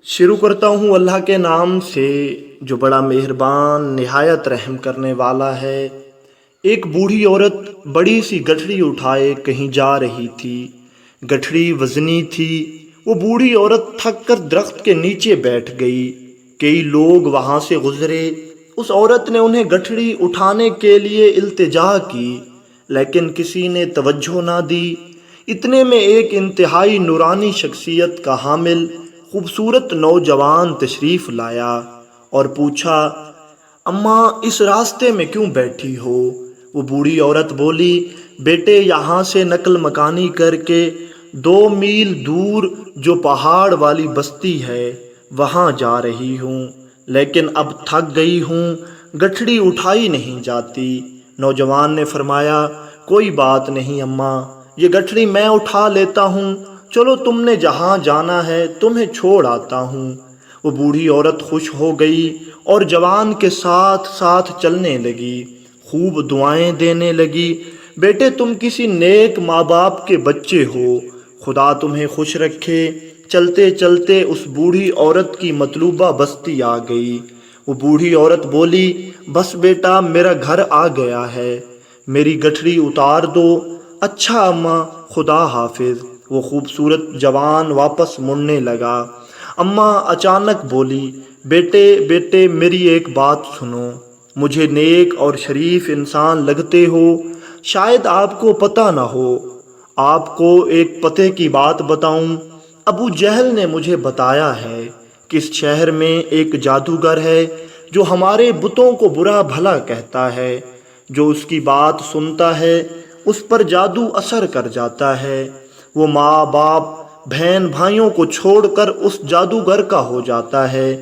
शुरू करता हूँ अल्लाह के नाम से जो बड़ा मेहरबान नहायत रहम करने वाला है। एक बूढ़ी औरत बड़ी सी गठरी उठाए कहीं जा रही थी। गठरी वजनी थी। वो बूढ़ी औरत थक कर दरख्त के नीचे बैठ गई। कई लोग वहाँ से गुजरे। उस औरत ने उन्हें गठरी उठाने के लिए इल्तिजा की, लेकिन किसी ने तवज्जो ना दी। इतने में एक इंतहाई नूरानी शख्सियत का हामिल खूबसूरत नौजवान तशरीफ़ लाया और पूछा, अम्मा इस रास्ते में क्यों बैठी हो? वो बूढ़ी औरत बोली, बेटे यहाँ से नकल मकानी करके 2 मील दूर जो पहाड़ वाली बस्ती है वहाँ जा रही हूँ, लेकिन अब थक गई हूँ, गठड़ी उठाई नहीं जाती। नौजवान ने फरमाया, कोई बात नहीं अम्मा, ये गठड़ी मैं उठा लेता हूँ। चलो तुमने जहाँ जाना है तुम्हें छोड़ आता हूँ। वो बूढ़ी औरत खुश हो गई और जवान के साथ साथ चलने लगी। खूब दुआएं देने लगी, बेटे तुम किसी नेक माँ बाप के बच्चे हो, खुदा तुम्हें खुश रखे। चलते चलते उस बूढ़ी औरत की मतलूबा बस्ती आ गई। वो बूढ़ी औरत बोली, बस बेटा मेरा घर आ गया है, मेरी गठरी उतार दो। अच्छा अम्मा, खुदा हाफिज। वो खूबसूरत जवान वापस मुड़ने लगा। अम्मा अचानक बोली, बेटे बेटे मेरी एक बात सुनो, मुझे नेक और शरीफ इंसान लगते हो, शायद आपको पता ना हो। आपको एक पते की बात बताऊं, अबू जहल ने मुझे बताया है कि इस शहर में एक जादूगर है जो हमारे बुतों को बुरा भला कहता है। जो उसकी बात सुनता है उस पर जादू असर कर जाता है। वो माँ बाप बहन भाइयों को छोड़कर उस जादूगर का हो जाता है।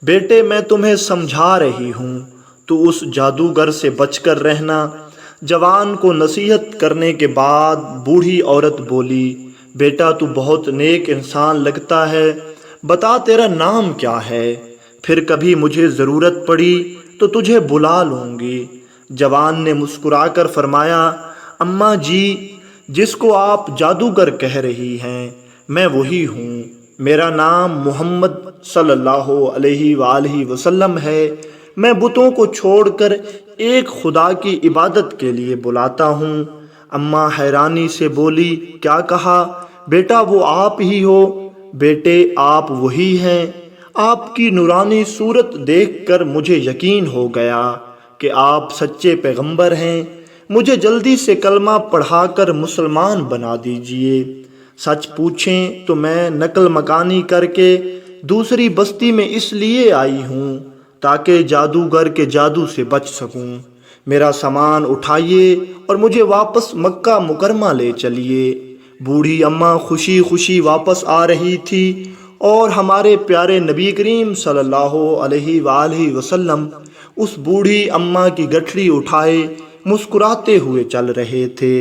बेटे मैं तुम्हें समझा रही हूँ, तो उस जादूगर से बचकर रहना। जवान को नसीहत करने के बाद बूढ़ी औरत बोली, बेटा तू बहुत नेक इंसान लगता है, बता तेरा नाम क्या है, फिर कभी मुझे ज़रूरत पड़ी तो तुझे बुला लूँगी। जवान ने मुस्कुराकर फरमाया, अम्मा जी, जिसको आप जादूगर कह रही हैं मैं वही हूँ। मेरा नाम मोहम्मद सल्लल्लाहु अलैहि वसल्लम है। मैं बुतों को छोड़कर एक खुदा की इबादत के लिए बुलाता हूँ। अम्मा हैरानी से बोली, क्या कहा? बेटा वो आप ही हो। बेटे आप वही हैं। आपकी नूरानी सूरत देखकर मुझे यकीन हो गया कि आप सच्चे पैगंबर हैं। मुझे जल्दी से कलमा पढ़ाकर मुसलमान बना दीजिए। सच पूछें तो मैं नकल मकानी करके दूसरी बस्ती में इसलिए आई हूँ ताकि जादूगर के जादू से बच सकूँ। मेरा सामान उठाइए और मुझे वापस मक्का मुकरमा ले चलिए। बूढ़ी अम्मा खुशी खुशी वापस आ रही थी और हमारे प्यारे नबी करीम सल्लल्लाहु अलैहि वसल्लम उस बूढ़ी अम्मा की गठरी उठाए मुस्कुराते हुए चल रहे थे।